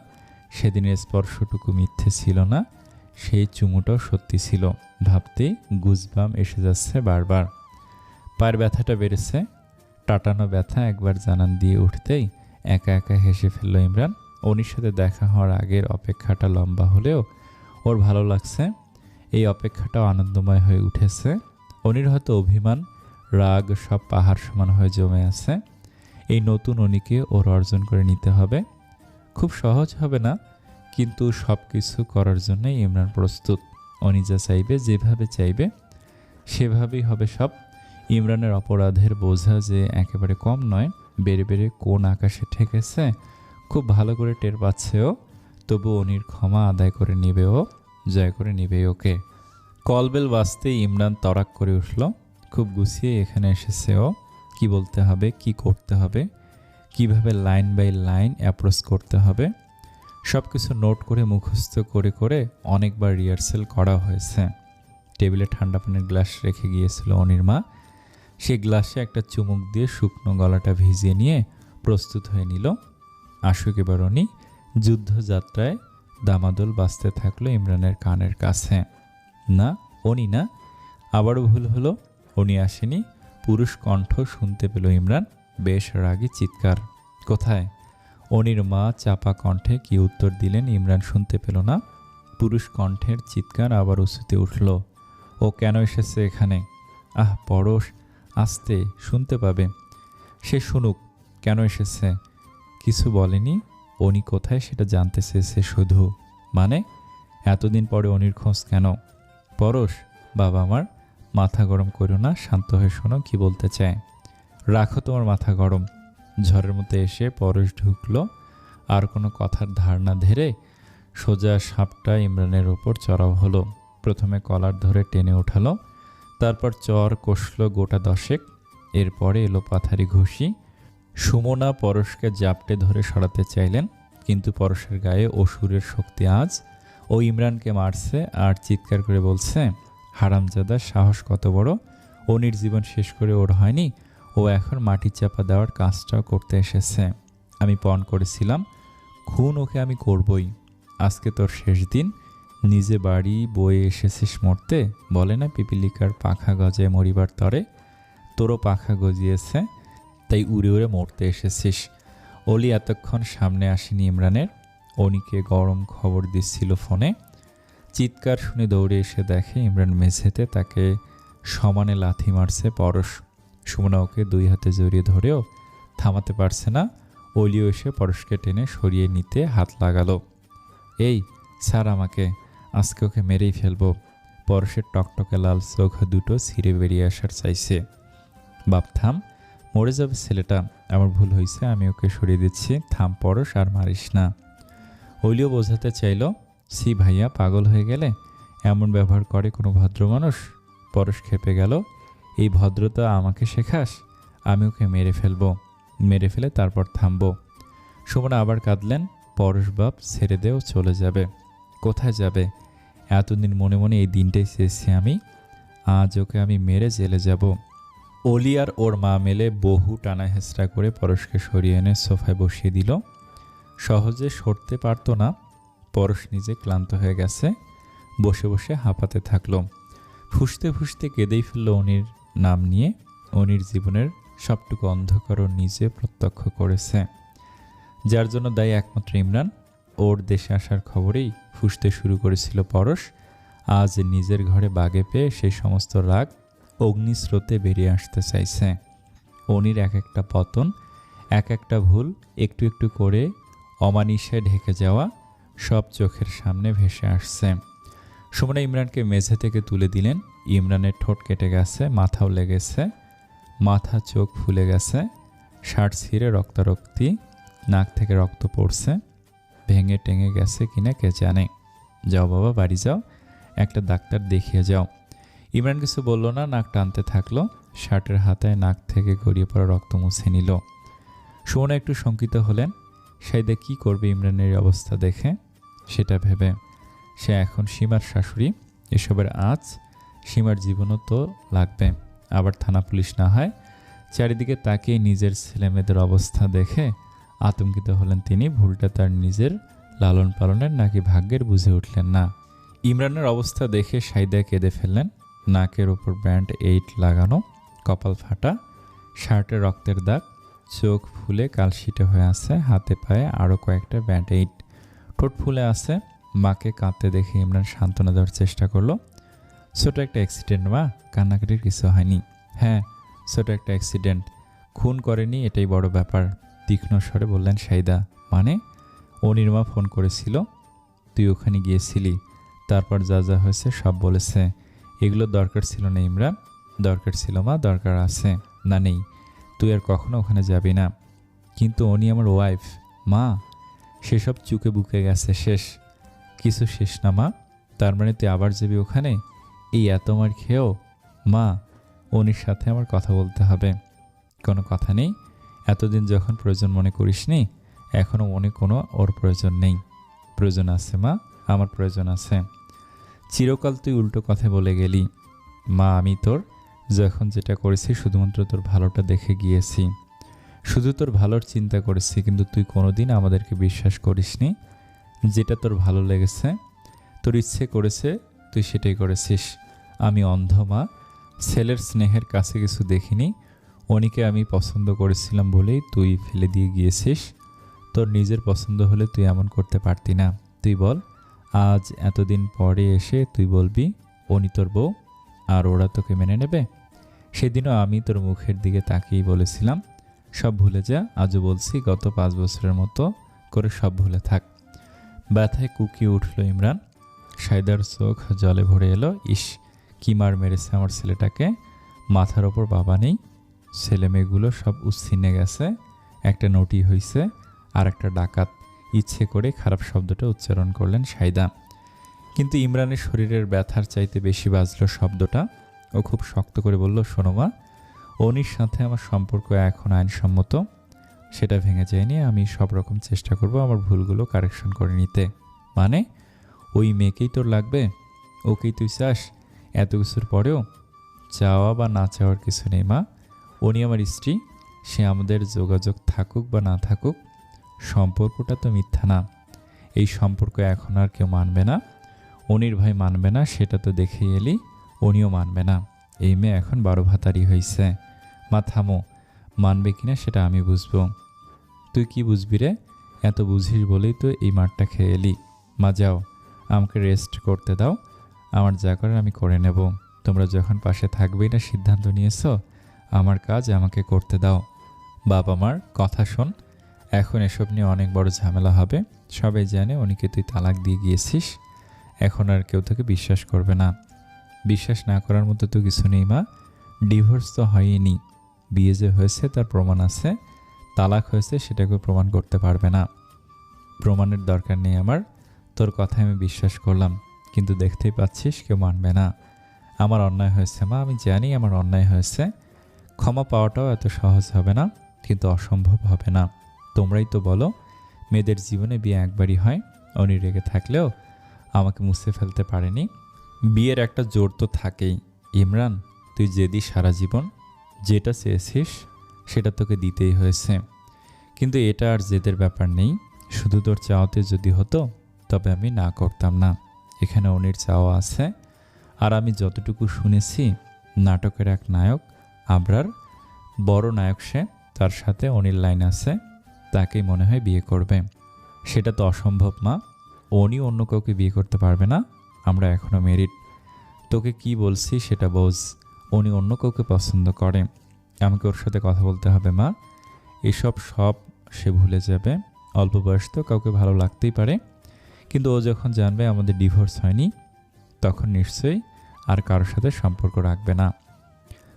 সেদিনের স্পর্শটুকু মিথ্যে ছিল না, সেই চুমুটাও সত্যি ছিল। ভাবতে গুজবাম এসে যাচ্ছে বারবার। পায়ের ব্যথাটা বেড়েছে, টাটানো ব্যথা একবার জানান দিয়ে উঠতেই একা একা হেসে ফেলল ইমরান। অনির সাথে দেখা হওয়ার আগের অপেক্ষাটা লম্বা হলেও ওর ভালো লাগছে। এই অপেক্ষাটাও আনন্দময় হয়ে উঠেছে। অনির হয়তো অভিমান, রাগ সব পাহাড় সমান হয়ে জমে আছে। এই নতুন অনিকে ওর অর্জন করে নিতে হবে। খুব সহজ হবে না, কিন্তু সব কিছু করার জন্যই ইমরান প্রস্তুত। অনি যা চাইবে, যেভাবে চাইবে সেভাবেই হবে সব। ইমরানের অপরাধের বোঝা যে একেবারে কম নয়, বেড়ে বেড়ে কোন আকাশে ঠেকেছে খুব ভালো করে টের পাচ্ছে ও। তবু অনির ক্ষমা আদায় করে নেবে ও, জয় করে নেবে ওকে। কলবেল বাজতেই ইমরান তড়াক করে উঠল। খুব গুছিয়ে এখানে এসেছে ও। কি বলতে হবে, কি করতে হবে, কিভাবে লাইন বাই লাইন অ্যাপ্রোচ করতে হবে, সব কিছু নোট করে মুখস্থ করে করে অনেকবার রিহার্সেল করা হয়েছে। টেবিলে ঠান্ডা পানির গ্লাস রেখে গিয়েছিল অনির মা। সেই গ্লাসে একটা চুমুক দিয়ে শুকনো গলাটা ভিজিয়ে নিয়ে প্রস্তুত হয়ে নিল। আসুক এবার অনি। যুদ্ধযাত্রায় দামাদল বাজতে থাকলো ইমরানের কানের কাছে। না, অনি না, আবারও ভুল হলো। অনি আসেনি। পুরুষ কণ্ঠ শুনতে পেল ইমরান। বেশ রাগী চিৎকার। কোথায়? অনির মা চাপা কণ্ঠে কি উত্তর দিলেন ইমরান শুনতে পেল না। পুরুষ কণ্ঠের চিৎকার আবার উঁচুতে উঠল। ও কেন এসেছে এখানে? আহ পরশ, আস্তে, শুনতে পাবে। সে শুনুক, কেন এসেছে। কিছু বলেনি। অনি কোথায় সেটা জানতে চেয়েছে শুধু। মানে এতদিন পরে অনির খোঁজ কেন? পরশ, বাবা আমার, মাথা গরম করো না, শান্ত হয়ে শোনো কি বলতে চায়। রাখো তোমার মাথা গরম। ঝড়ের মধ্যে এসে পরশ ঢুকলো। আর কোনো কথার ধার না ধরে সোজা সাপটা ইমরানের ওপর চড়াও হলো। প্রথমে কলার ধরে টেনে ওঠালো, তারপর চর কষলো গোটা দশেক। এরপরে এলো পাথারি ঘুষি। সুমনা পরশকে জাপটে ধরে সরাতে চাইলেন, কিন্তু পরশের গায়ে অসুরের শক্তি আজ। ও ইমরানকে মারছে আর চিৎকার করে বলছে, হারামজাদা, সাহস কত বড়! অনির জীবন শেষ করে ওর হয়নি, ও এখন মাটি চাপা দেওয়ার কাজটাও করতে এসেছে। আমি পণ করেছিলাম, খুন ওকে আমি করবই। আজকে তোর শেষ দিন। নিজে বাড়ি বয়ে এসেছিস মরতে। বলে না পিপিলিকার পাখা গজায় মরিবার তরে, তোরও পাখা গজিয়েছে, তাই উড়ে উড়ে মরতে এসেছিস। অলি এতক্ষণ সামনে আসেনি ইমরানের। অনিকে গরম খবর দিচ্ছিল ফোনে। চিৎকার শুনে দৌড়ে এসে দেখে ইমরান মেঝেতে তাকে সমানে লাথি মারছে পরশ। সুমনা ওকে দুই হাতে জড়িয়ে ধরেও থামাতে পারছে না। অলিও এসে পরশকে টেনে সরিয়ে নিতে হাত লাগালো। এই স্যার, আমাকে, আজকে ওকে মেরেই ফেলবো। পরশের টকটকে লাল চোখ দুটো ছিঁড়ে বেরিয়ে আসার চাইছে। বাপ থাম, মরে যাবে ছেলেটা। আমার ভুল হয়েছে, আমি ওকে সরিয়ে দিচ্ছি। থাম পরশ, আর মারিস না। অলিও বোঝাতে চাইল, সি ভাইয়া, পাগল হয়ে গেলে? এমন ব্যবহার করে কোনো ভদ্র মানুষ? পরশ খেপে গেল। এই ভদ্রতা আমাকে শেখাস? আমি ওকে মেরে ফেলবো, মেরে ফেলে তারপর থামবো। সুমনা আবার কাঁদলেন। পরশ বাপ, ছেড়ে দেও, চলে যাবে। কোথায় যাবে? এতদিন মনে মনে এই দিনটাই চেয়েছি আমি। আজ ওকে আমি মেরে জেলে যাব। অলি আর ওর মা মিলে বহু টানা হেঁচড়া করে পরশকে সরিয়ে এনে সোফায় বসিয়ে দিল। সহজে সরতে পারত না। পরশ নিজে ক্লান্ত হয়ে গেছে, বসে বসে হাঁপাতে থাকলো। ফুঁসতে ফুঁসতে কেঁদেই ফেলল অনির নাম নিয়ে। অনির জীবনের সবটুকু অন্ধকার ও নিজে প্রত্যক্ষ করেছে, যার জন্য দায়ী একমাত্র ইমরান। ওর দেশে আসার খবরেই ফুঁসতে শুরু করেছিল পরশ। আজ নিজের ঘরে বাগে পেয়ে সেই সমস্ত রাগ অগ্নিস্রোতে বেরিয়ে আসতে চাইছে। অনির এক একটা পতন, এক একটা ভুল একটু একটু করে অমানিসায় ঢেকে যাওয়া সব চোখের সামনে ভেসে আসছে। সুমনা ইমরানকে মেঝে থেকে তুলে দিলেন। ইমরানের ঠোঁট কেটে গেছে, মাথাও লেগেছে, মাথা চোখ ফুলে গেছে, শার্ট ছিঁড়ে রক্তারক্তি, নাক থেকে রক্ত পড়ছে। ভেঙে টেঙে গেছে কিনা কে জানে। যাও বাবা, বাড়ি যাও, একটা ডাক্তার দেখিয়ে যাও। ইমরান কিছু বলল না, নাক টানতে থাকলো। শার্টের হাতায় নাক থেকে গড়িয়ে পড়া রক্ত মুছে নিল। সুমনা একটু শঙ্কিত হলেন। সাইদা কি করবে ইমরানের অবস্থা দেখে, সেটা ভেবে। সে এখন সীমার শাশুড়ি, এসবের আঁচ সীমার জীবনও তো লাগবে। আবার থানা পুলিশ না হয়। চারিদিকে তাকিয়ে নিজের ছেলেমেয়েদের অবস্থা দেখে আতঙ্কিত হলেন তিনি। ভুলটা তার নিজের লালন পালনের নাকি ভাগ্যের বুঝে উঠলেন না। ইমরানের অবস্থা দেখে সাইদা কেঁদে ফেললেন। নাকের ওপর ব্যান্ড এইড লাগানো, কপাল ফাটা, শার্টে রক্তের দাগ, চোখ ফুলে কালশিটে হয়ে আছে, হাতে পায়ে আরও কয়েকটা ব্যান্ড এইড, ঠোঁট ফুলে আছে। মাকে কাঁদতে দেখে ইমরান সান্ত্বনা দেওয়ার চেষ্টা করলো। ছোট একটা অ্যাক্সিডেন্ট মা, কান্নাকাটির কিছু হয়নি। হ্যাঁ, ছোট একটা অ্যাক্সিডেন্ট, খুন করেনি, এটাই বড় ব্যাপার, তীক্ষ্ণ স্বরে বললেন সাইদা। মানে? অনির্মা ফোন করেছিল, তুই ওখানে গিয়েছিলি, তারপর যা যা হয়েছে সব বলেছে। এগুলো দরকার ছিল না ইমরান। দরকার ছিল মা, দরকার আছে না নেই, তুই আর কখনো ওখানে যাবি না। কিন্তু উনি আমার ওয়াইফ মা, সেসব চুকে বুকে গেছে, শেষ। কিছু শেষ না মা, তার মানে তুই আবার যাবি ওখানে? এই এত মার খেয়েও? মা, উনির সাথে আমার কথা বলতে হবে। কোনো কথা নেই, এতদিন যখন প্রয়োজন মনে করিসনি, এখনও মনে কোনো ওর প্রয়োজন নেই। প্রয়োজন আছে মা, আমার প্রয়োজন আছে। চিরকাল তুই উল্টো কথা বলে গেলি মা। আমি তোর যখন যেটা করেছি শুধুমাত্র তোর ভালোটা দেখে গিয়েছি, শুধু তোর ভালোর চিন্তা করেছি, কিন্তু তুই কোনোদিন আমাদেরকে বিশ্বাস করিসনি। যেটা তোর ভালো লেগেছে, তোর ইচ্ছে করেছে, তুই সেটাই করেছিস। আমি অন্ধ মা, ছেলের স্নেহের কাছে কিছু দেখিনি। অনিকে আমি পছন্দ করেছিলাম বলেই তুই ফেলে দিয়ে গিয়েছিস। তোর নিজের পছন্দ হলে তুই এমন করতে পারতি না। তুই বল, আজ এতদিন পরে এসে তুই বলবি অনি তোর বউ, আর ওরা তোকে মেনে নেবে? সেদিনও আমি তোর মুখের দিকে তাকিয়েই বলেছিলাম সব ভুলে যা। আজও বলছি, গত 5 বছরের মতো করে সব ভুলে থাক। ব্যথায় কুকিয়ে উঠল ইমরান। সাইদার চোখ জলে ভরে এলো। ইস, কি মার মেরেছে আমার ছেলেটাকে। মাথার ওপর বাবা নেই, ছেলে মেয়েগুলো সব উচ্ছিন্নে গেছে। একটা নটি হইছে আর একটা ডাকাত। ইচ্ছে করে খারাপ শব্দটা উচ্চারণ করলেন সাইদা। কিন্তু ইমরানের শরীরের ব্যথার চাইতে বেশি বাজলো শব্দটা। ও খুব শক্ত করে বলল, শোনো মা, অনির সাথে আমার সম্পর্ক এখন আইনসম্মত, সেটা ভেঙে যায়নি। আমি সব রকম চেষ্টা করব আমার ভুলগুলো কারেকশন করে নিতে। মানে? ওই মেয়েকেই তোর লাগবে? ওকেই তুই চাস? এত কিছুর পরেও? চাওয়া বা না চাওয়ার কিছু নেই মা। উনি আমার স্ত্রী, সে আমাদের যোগাযোগ থাকুক বা না থাকুক, সম্পর্কটা তো মিথ্যা না। এই সম্পর্ক এখন আর কেউ মানবে না। অনির ভাই মানবে না, সেটা তো দেখেই এলি। উনিও মানবে না। এই মেয়ে এখন 12 ভাতারি হয়েছে। মা থামো, মানবে কিনা সেটা আমি বুঝবো। তুই কি বুঝবি রে? এত বুঝিস বলেই তো এই মারটা খেয়ে এলি। মা যাও, আমাকে রেস্ট করতে দাও, আমার যা করার আমি করে নেব। তোমরা যখন পাশে থাকবেই না সিদ্ধান্ত নিয়েছো, আমার কাজ আমাকে করতে দাও। বাবা মার কথা শোন। এখন এসব নিয়ে অনেক বড় ঝামেলা হবে। সবাই জানে উনিকে তুই তালাক দিয়ে গিয়েছিস। এখন আর কেউ তোকে বিশ্বাস করবে না। বিশ্বাস না করার মতো তো কিছু নেই মা। ডিভোর্স তো হয়নি, বিয়ে যে হয়েছে তার প্রমাণ আছে। তালাক হয়েছে সেটাকে প্রমাণ করতে পারবে না। প্রমাণের দরকার নেই আমার। তোর কথায় আমি বিশ্বাস করলাম, কিন্তু দেখতেই পাচ্ছিস কেউ মানবে না। আমার অন্যায় হয়েছে মা, আমি জানি আমার অন্যায় হয়েছে। ক্ষমা পাওয়াটাও এত সহজ হবে না, কিন্তু অসম্ভব হবে না। তোমরাই তো বলো মেয়েদের জীবনে বিয়ে একবারই হয়। উনি রেগে থাকলেও আমাকে মুছে ফেলতে পারেনি। বিয়ের একটা জোর তো থাকেই। ইমরান, তুই জেদি সারা জীবন, যেটা চেয়েছিস সেটা তোকে দিতেই হয়েছে, কিন্তু এটা আর জেদের ব্যাপার নেই। শুধু তোর চাওয়াতে যদি হতো তবে আমি না করতাম না। এখানে অনির চাওয়া আছে, আর আমি যতটুকু শুনেছি নাটকের এক নায়ক আবরার, বড় নায়ক সে, তার সাথে অনির লাইন আছে, তাকেই মনে হয় বিয়ে করবে। সেটা তো অসম্ভব মা, অনি অন্য কাউকে বিয়ে করতে পারবে না, আমরা এখনও মেরিড। তোকে কি বলছি সেটা বোঝ, উনি অন্য কাউকে পছন্দ করে, আমাকে ওর সাথে কথা বলতে হবে মা। এসব সব সে ভুলে যাবে, অল্প বয়স তো কাউকে ভালো লাগতেই পারে, কিন্তু ও যখন জানবে আমাদের ডিভোর্স হয়নি তখন নিশ্চয়ই আর কারোর সাথে সম্পর্ক রাখবে না।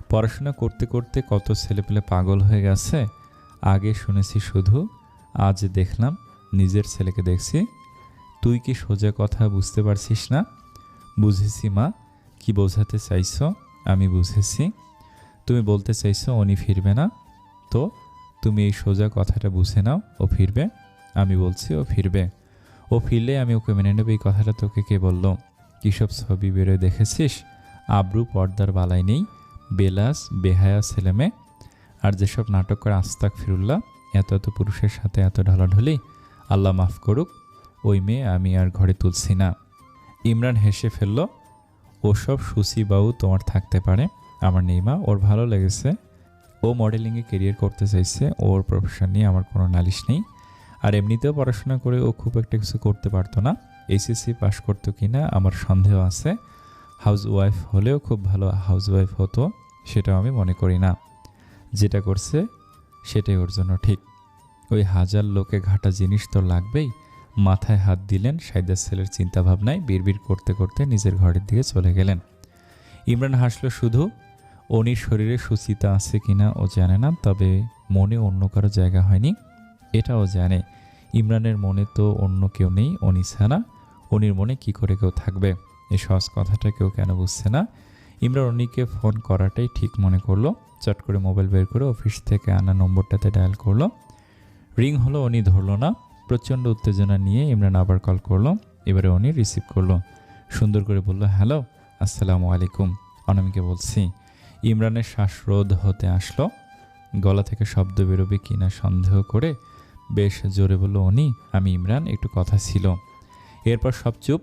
পড়াশোনা করতে করতে কত ছেলেপেলে পাগল হয়ে গেছে, আগে শুনেছি শুধু, আজ দেখলাম নিজের ছেলেকে দেখছি। তুই কি সোজা কথা বুঝতে পারছিস না? বুঝেছি মা, কি বোঝাতে চাইছো আমি বুঝেছি। তুমি বলতে চাইছো উনি ফিরবে না, তো তুমি এই সোজা কথাটা বুঝে নাও, ও ফিরবে। আমি বলছি ও ফিরবে, ও ফিরলে আমি ওকে মেনে নেব। এই কথাটা তোকে কে বললো? কিসব ছবি বেরোয় দেখেছিস? আব্রু পর্দার বালাই নেই, বেলাস বেহায়া ছেলেমেয়ে, আর যেসব নাটক করে আস্তাক ফিরুল্লাহ, এত এত পুরুষের সাথে এত ঢলাঢলি, আল্লাহ মাফ করুক, ওই মেয়ে আমি আর ঘরে তুলছি না। ইমরান হেসে ফেলল। ওসব সুচিবাবু তোমার থাকতে পারে, আমার নেই মা, ওর ভালো লেগেছে, ও মডেলিংয়ে কেরিয়ার করতে চাইছে, ওর প্রফেশন নিয়ে আমার কোনো নালিশ নেই। আর এমনিতেও পড়াশোনা করে ও খুব একটা কিছু করতে পারতো না, এইচএসসি পাশ করতো কি না আমার সন্দেহ আছে। হাউস ওয়াইফ হলেও খুব ভালো হাউস ওয়াইফ হতো, সেটাও আমি মনে করি না। যেটা করছে সেটাই ওর জন্য ঠিক। ওই হাজার লোকে ঘাটা জিনিস তো লাগবেই। মাথায় হাত দিলেন, সাইদার ছেলের চিন্তাভাবনায় বিড়বিড় করতে করতে নিজের ঘরের দিকে চলে গেলেন। ইমরান হাসল শুধু। অনির শরীরে সুচিতা আছে কিনা ও জানে না, তবে মনে অন্য কারো জায়গা হয়নি এটাও জানে। ইমরানের মনে তো অন্য কেউ নেই অনি ছাড়া, অনির মনে কি করে কেউ থাকবে? এই সহজ কথাটা কেউ কেন বুঝছে না? ইমরান অনিকে ফোন করাটাই ঠিক মনে করলো। চট করে মোবাইল বের করে অফিস থেকে আনা নম্বরটাতে ডায়াল করলো। রিং হলো, অনি ধরলো না। প্রচণ্ড উত্তেজনা নিয়ে ইমরান আবার কল করলো। এবারে অনি রিসিভ করলো, সুন্দর করে বলল, হ্যালো, আসসালামু আলাইকুম, অনামিকে বলছি। ইমরানের শ্বাসরোধ হতে আসলো, গলা থেকে শব্দ বেরোবে কিনা সন্দেহ করে বেশ জোরে বলল, অনি আমি ইমরান, একটু কথা ছিল। এরপর সব চুপ।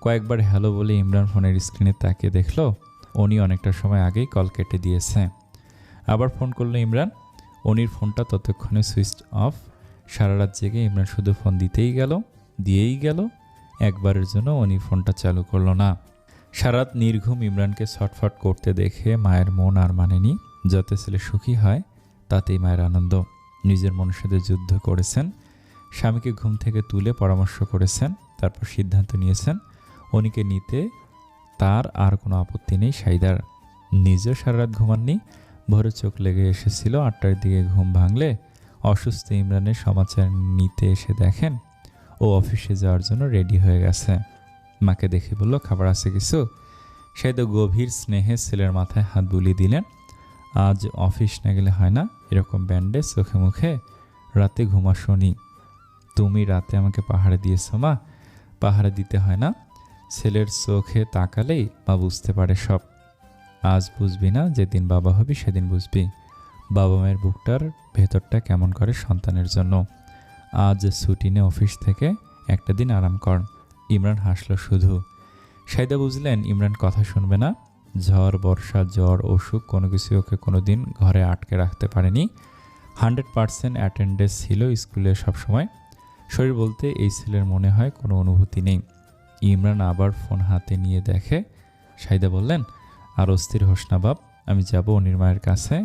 কয়েকবার হ্যালো বলে ইমরান ফোনের স্ক্রিনে তাকিয়ে দেখলো অনি অনেকটা সময় আগেই কল কেটে দিয়েছে। আবার ফোন করলো ইমরান, অনির ফোনটা ততক্ষণে সুইচ অফ। সারা রাত জেগে ইমরান শুধু ফোন দিয়েই গেল, একবারের জন্য অনি ফোনটা চালু করলো না। সারাত নির্ঘুম ইমরানকে ছটফট করতে দেখে মায়ের মন আর মানেনি। যাতে ছেলে সুখী হয় তাতেই মায়ের আনন্দ। নিজের মনের সাথে যুদ্ধ করেছেন, স্বামীকে ঘুম থেকে তুলে পরামর্শ করেছেন, তারপর সিদ্ধান্ত নিয়েছেন অনিকে নিতে তার আর কোনো আপত্তি নেই। সাইদার নিজেও সারা রাত ঘুমাননি, ভোরে চোখ লেগে এসেছিল। 8টার দিকে ঘুম ভাঙলে অসুস্থ ইমরানের সমাচার নিতে এসে দেখেন ও অফিসে যাওয়ার জন্য রেডি হয়ে গেছে। মাকে দেখে বলল, খাবার আছে কিছু? সাইদা গভীর স্নেহে ছেলের মাথায় হাত বুলিয়ে দিলেন। আজ অফিস না গেলে হয় না, এরকম ব্যান্ডেজ চোখে মুখে রাতে ঘুমাসনি। তুমি রাতে আমাকে পাহাড়ে দিয়েছ মা, পাহাড়ে দিতে হয় না, ছেলের চোখে তাকালেই মা বুঝতে পারে সব। আজ বুঝবি না, যেদিন বাবা হবি সেদিন বুঝবি বাবা মায়ের বুকটার ভেতরটা কেমন করে সন্তানের জন্য। আজ ছুটি নে অফিস থেকে, একটা দিন আরাম কর। ইমরান হাসল শুধু। সাইদা বুঝলেন ইমরান কথা শুনবে না। ঝড় বর্ষা জ্বর অসুখ কোনো কিছু ওকে কোনো দিন ঘরে আটকে রাখতে পারেনি। 100% অ্যাটেন্ডেন্স ছিল স্কুলে সবসময়। শরীর বলতে এই ছেলের মনে হয় কোনো অনুভূতি নেই। ইমরান আবার ফোন হাতে নিয়ে দেখে। সাইদা বললেন, আর অস্থির হোস না বাপ, আমি যাব অনির মায়ের কাছে,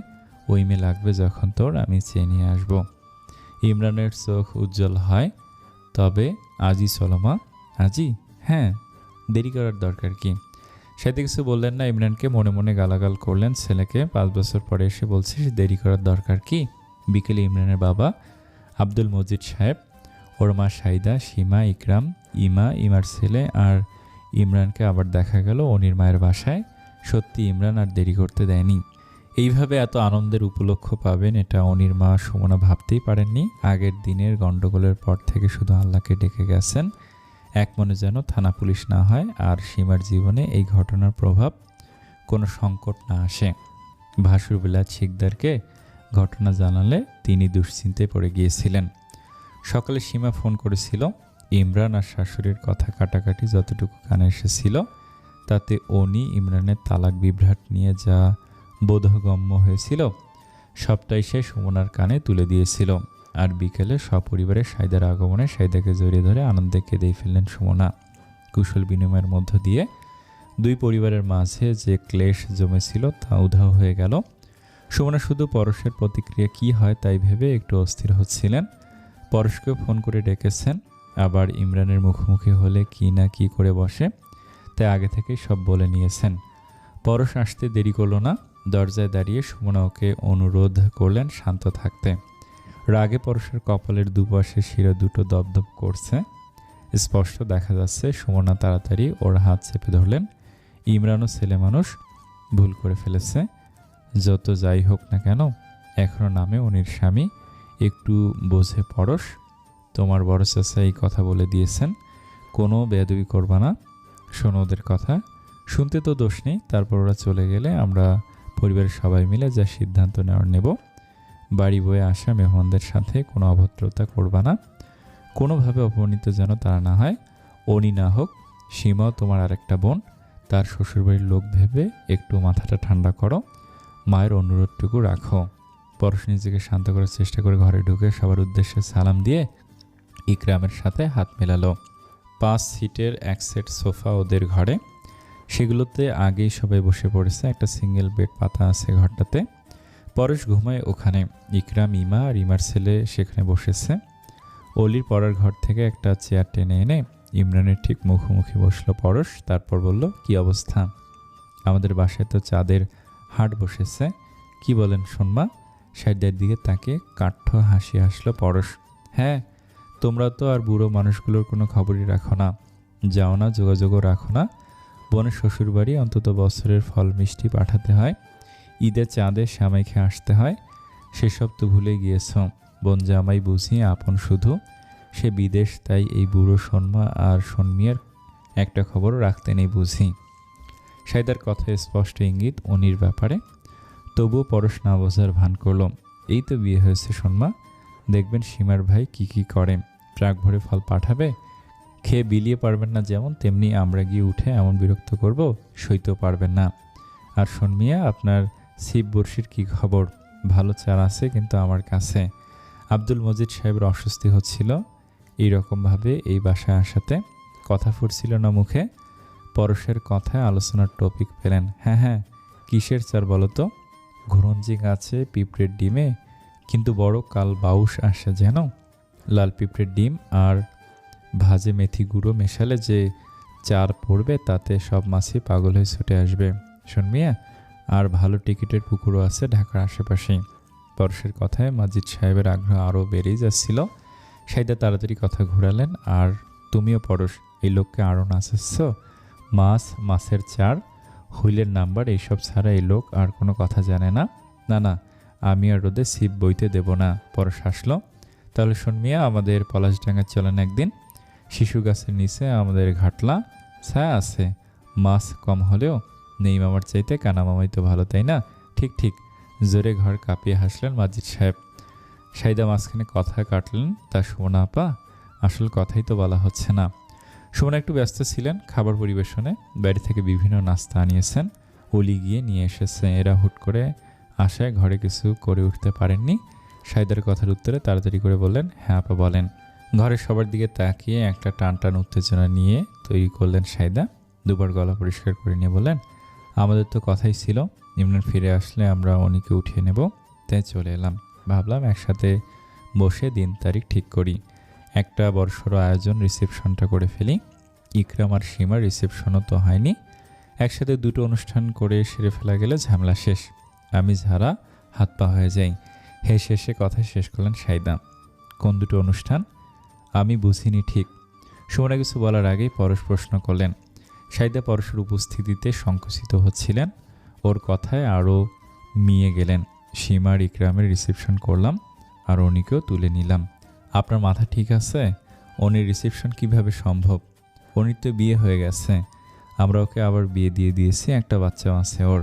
ওই মেয়ে লাগবে যখন তোর আমি চেয়ে নিয়ে আসবো। ইমরানের চোখ উজ্জ্বল হয়। তবে আজই চলো মা। আজই? হ্যাঁ, দেরি করার দরকার কি? সাথে কিছু বললেন না ইমরানকে, মনে মনে গালাগাল করলেন ছেলেকে। 5 বছর পরে এসে বলছিস দেরি করার দরকার কি? বিকেলে ইমরানের বাবা আব্দুল মজিদ সাহেব, ওর মা সাইদা, সীমা, ইকরাম, ইমার ছেলে আর ইমরানকে আবার দেখা গেল অনির মায়ের বাসায়। সত্যি ইমরান আর দেরি করতে দেয়নি। এইভাবে এত আনন্দের উপলক্ষ পাবেন এটা অনির মা সুমনা ভাবতেই পারেননি। আগের দিনের গণ্ডগোলের পর থেকে শুধু আল্লাহকে ডেকে গেছেন এক মনে যেন থানা পুলিশ না হয় আর সীমার জীবনে এই ঘটনার প্রভাব কোনো সংকট না আসে। ভাসুর বিলাত শিকদারকে ঘটনা জানালে তিনি দুশ্চিন্তায় পড়ে গিয়েছিলেন। সকালে সীমা ফোন করেছিল। ইমরান আর শাশুড়ির কথা কাটাকাটি যতটুকু কানে এসেছিল তাতে উনি ইমরানের তালাক বিভ্রাট নিয়ে যা বোধগম্য হয়েছিল সবটাই সে সুমনার কানে তুলে দিয়েছিল। আর বিকেলে সপরিবারে সাইদার আগমনে সাইদাকে জড়িয়ে ধরে আনন্দে কেঁদেই ফেললেন সুমনা। কুশল বিনিময়ের মধ্য দিয়ে দুই পরিবারের মাঝে যে ক্লেশ জমেছিল তা উধাও হয়ে গেল। সুমনা শুধু পরশের প্রতিক্রিয়া কি হয় তাই ভেবে একটু অস্থির হচ্ছিলেন। পরশকে ফোন করে ডেকেছেন, আবার ইমরানের মুখোমুখি হলে কি না কি করে বসে তাই আগে থেকেই সব বলে নিয়েছেন। পরশ আসতে দেরি করলো না। দরজায় দাঁড়িয়ে সুমনা ওকে অনুরোধ করলেন শান্ত থাকতে। রাগে পরশের কপালের দুপাশে শিরা দুটো দপদপ করছে, স্পষ্ট দেখা যাচ্ছে। সুমনা তাড়াতাড়ি ওর হাত চেপে ধরলেন। ইমরানও ছেলে মানুষ, ভুল করে ফেলেছে। যত যাই হোক না কেন এখনো নামে উনির স্বামী, একটু বোঝে পরশ। তোমার বড় চাচা এই কথা বলে দিয়েছেন, কোনো বেয়াদবি করবা না। শোনো ওদের কথা, শুনতে তো দোষ নেই। তারপর ওরা চলে গেলে আমরা পরিবারের সবাই মিলে যা সিদ্ধান্ত নেব। বাড়ি বয়ে আসা মেহমানদের সাথে কোনো অভদ্রতা করবা না, কোনোভাবে অপমানিত যেন তারা না হয়। উনি না হোক, সীমাও তোমার আরেকটা বোন, তার শ্বশুরবাড়ির লোক ভেবে একটু মাথাটা ঠান্ডা করো। মায়ের অনুরোধটুকু রাখো। পরশ নিজেকে শান্ত করার চেষ্টা করে ঘরে ঢুকে সবার উদ্দেশ্যে সালাম দিয়ে ইকরামের সাথে হাত মেলালো। 5 সিটের এক সেট সোফা ওদের ঘরে, সেগুলোতে আগেই সবাই বসে পড়েছে। একটা সিঙ্গেল বেড পাতা আছে ঘরটাতে। পরশ ঘুমায় ওখানে। ইকরাম, ইমা আর ইমার ছেলে সেখানে বসেছে। অলির পড়ার ঘর থেকে একটা চেয়ার টেনে এনে ইমরানের ঠিক মুখোমুখি বসলো পরশ। তারপর বলল, কি অবস্থা? আমাদের বাসায় তো চাঁদের হাট বসেছে, কি বলেন শোনমা? সাইডের দিকে তাকে কাঠ্য হাসি হাসলো পরশ। হ্যাঁ, তোমরা তো আর বুড়ো মানুষগুলোর কোনো খবরই রাখো না, যাও না, যোগাযোগও রাখো না। বোনের শ্বশুরবাড়ি অন্তত বছরের ফল মিষ্টি পাঠাতে হয়, ঈদে চাঁদে শ্যামাই খেয়ে আসতে হয়, সেসব তো ভুলে গিয়েছ। বোন জামাই বুঝি আপন শুধু, সে বিদেশ, তাই এই বুড়ো শোনমা আর শোনমিয়ার একটা খবরও রাখতে নেই বুঝি। সাইদার কথায় স্পষ্ট ইঙ্গিত উনির ব্যাপারে। তবুও পরশ না বোঝার ভান করল। এই তো বিয়ে হয়েছে শোনমা, দেখবেন সীমার ভাই কি করে, ট্রাক ভরে ফল পাঠাবে। খেয়ে বিলিয়ে পারবেন না যেমন, তেমনি আমরা গিয়ে উঠে এমন বিরক্ত করব সইতেও পারবেন না। আর শোনমিয়া, আপনার ছিপ বড়শির কী খবর? ভালো চার আছে কিন্তু আমার কাছে। আব্দুল মজিদ সাহেবের অস্বস্তি হচ্ছিল এইরকমভাবে এই বাসায় আসাতে। কথা ফুটছিল না মুখে। পরশের কথায় আলোচনার টপিক পেলেন। হ্যাঁ, কিসের চার বলো তো? ঘুরঞ্জি গাছে পিঁপড়ের ডিমে কিন্তু বড় কাল বাউস আসে যেন। লাল পিঁপড়ের ডিম আর ভাজে মেথি গুঁড়ো মেশালে যে চার পড়বে তাতে সব মাছই পাগল হয়ে ছুটে আসবে শোনমিয়া। আর ভালো টিকিটের পুকুরও আছে ঢাকার আশেপাশেই। পরশের কথায় মাজিদ সাহেবের আগ্রহ আরও বেড়েই যাচ্ছিল। সাইদা তাড়াতাড়ি কথা ঘুরালেন। আর তুমিও পরশ, এই লোককে আরও নাচাচ্ছ? মাছের চার, হুইলের নাম্বার এইসব ছাড়া এই লোক আর কোনো কথা জানে না। না, আমি আর রোদে ছিপ বইতে দেব না। পরশ হাসলো। তাহলে শোনমিয়া, আমাদের পলাশডাঙ্গা চলেন একদিন। শিশু গাছের নিচে আমাদের ঘাটলা ছায়া আছে, মাছ কম হলেও নেই মামার চাইতে কানা মামাই তো ভালো, তাই না? ঠিক, জোরে ঘর কাঁপিয়ে হাসলেন মাজিদ সাহেব। সাইদা মাঝখানে কথা কাটলেন। তা সুমনা আপা, আসল কথাই তো বলা হচ্ছে না। সুমনা একটু ব্যস্ত ছিলেন খাবার পরিবেশনে। বাড়ি থেকে বিভিন্ন নাস্তা আনিয়েছেন, অলি গিয়ে নিয়ে এসেছে। এরা হুট করে আশায় ঘরে কিছু করে উঠতে পারেননি। সাইদার কথার উত্তরে তাড়াতাড়ি করে বললেন, হ্যাঁ আপা বলেন। ঘরের সবার দিকে তাকিয়ে একটা টান উত্তেজনা নিয়ে তৈরি করলেন সাইদা। দুবার গলা পরিষ্কার করে নিয়ে বললেন, আমাদের তো কথাই ছিল ইমরান ফিরে আসলে আমরা অনেকে উঠিয়ে নেব, তাই চলে এলাম। ভাবলাম একসাথে বসে দিন তারিখ ঠিক করি, একটা বড়সড় আয়োজন, রিসেপশনটা করে ফেলি। ইকরাম আর সীমার রিসেপশনও তো হয়নি, একসাথে দুটো অনুষ্ঠান করে সেরে ফেলা গেলে ঝামেলা শেষ। আমি ঝাড়া হাত পা হয়ে যাই। হেসে কথা শেষ করলেন সাইদা। কোন দুটো অনুষ্ঠান? আমি বুঝিনি ঠিক। সুমনা কিছু বলার আগেই পরশ প্রশ্ন করলেন। সাইদা পরশের উপস্থিতিতে সংকুচিত হচ্ছিলেন। ওর কথায় আরও মিয়ে গেলেন। সীমার ইকরামের রিসেপশন করলাম আর অনিকেও তুলে নিলাম। আপনার মাথা ঠিক আছে? অনির রিসেপশন কিভাবে সম্ভব? অনির তো বিয়ে হয়ে গেছে, আমরা ওকে আবার বিয়ে দিয়ে দিয়েছি, একটা বাচ্চাও আছে ওর।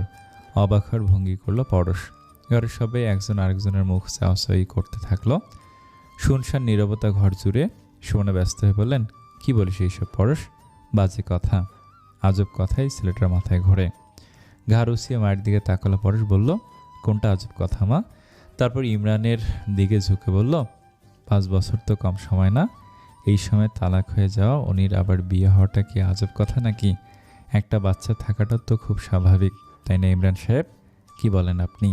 অবাক হওয়ার ভঙ্গি করলো পরশ। ঘরের সবাই একজন আরেকজনের মুখ চাওয়াচাওয়ি করতে থাকলো। শুনশান নীরবতা ঘর জুড়ে। সুমনা ব্যস্ত হয়ে বললেন, কি বলিস এইসব পরশ? বাজে কথা। আজব কথাই ছেলেটার মাথায় ঘোরে। ঘাড় উঁচিয়ে মায়ের দিকে তাকালো পরশ। বলল, কোনটা আজব কথা মা? তারপর ইমরানের দিকে ঝুঁকে বলল, 5 বছর তো কম সময় না। এই সময় তালাক হয়ে যাওয়া, উনির আবার বিয়ে হওয়াটা কি আজব কথা নাকি? একটা বাচ্চা থাকাটা তো খুব স্বাভাবিক, তাই না ইমরান সাহেব? কি বলেন আপনি?